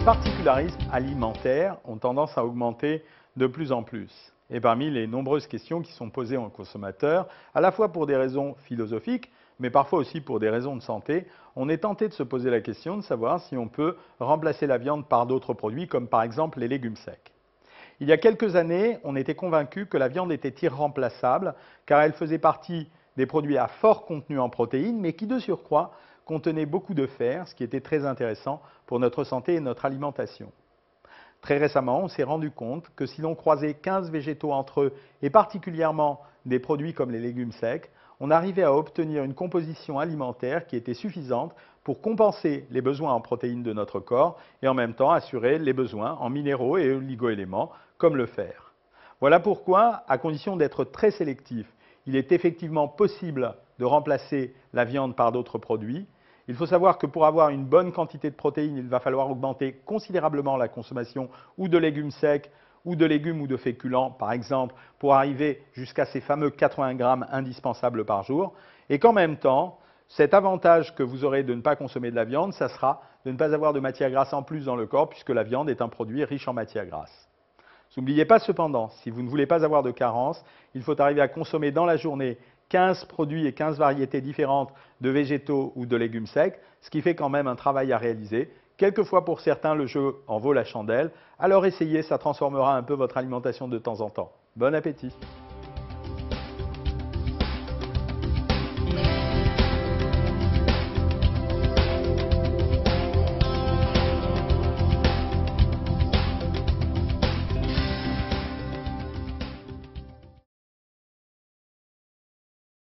particularismes alimentaires ont tendance à augmenter de plus en plus. Et parmi les nombreuses questions qui sont posées aux consommateurs, à la fois pour des raisons philosophiques, mais parfois aussi pour des raisons de santé, on est tenté de se poser la question de savoir si on peut remplacer la viande par d'autres produits, comme par exemple les légumes secs. Il y a quelques années, on était convaincu que la viande était irremplaçable, car elle faisait partie des produits à fort contenu en protéines, mais qui de surcroît contenaient beaucoup de fer, ce qui était très intéressant pour notre santé et notre alimentation. Très récemment, on s'est rendu compte que si l'on croisait 15 végétaux entre eux, et particulièrement des produits comme les légumes secs, on arrivait à obtenir une composition alimentaire qui était suffisante pour compenser les besoins en protéines de notre corps et en même temps assurer les besoins en minéraux et oligo-éléments comme le fer. Voilà pourquoi, à condition d'être très sélectif, il est effectivement possible de remplacer la viande par d'autres produits. Il faut savoir que pour avoir une bonne quantité de protéines, il va falloir augmenter considérablement la consommation ou de légumes secs, ou de légumes ou de féculents, par exemple, pour arriver jusqu'à ces fameux 80 grammes indispensables par jour. Et qu'en même temps, cet avantage que vous aurez de ne pas consommer de la viande, ça sera de ne pas avoir de matière grasse en plus dans le corps, puisque la viande est un produit riche en matière grasse. N'oubliez pas cependant, si vous ne voulez pas avoir de carence, il faut arriver à consommer dans la journée 15 produits et 15 variétés différentes de végétaux ou de légumes secs, ce qui fait quand même un travail à réaliser. Quelquefois pour certains, le jeu en vaut la chandelle. Alors essayez, ça transformera un peu votre alimentation de temps en temps. Bon appétit!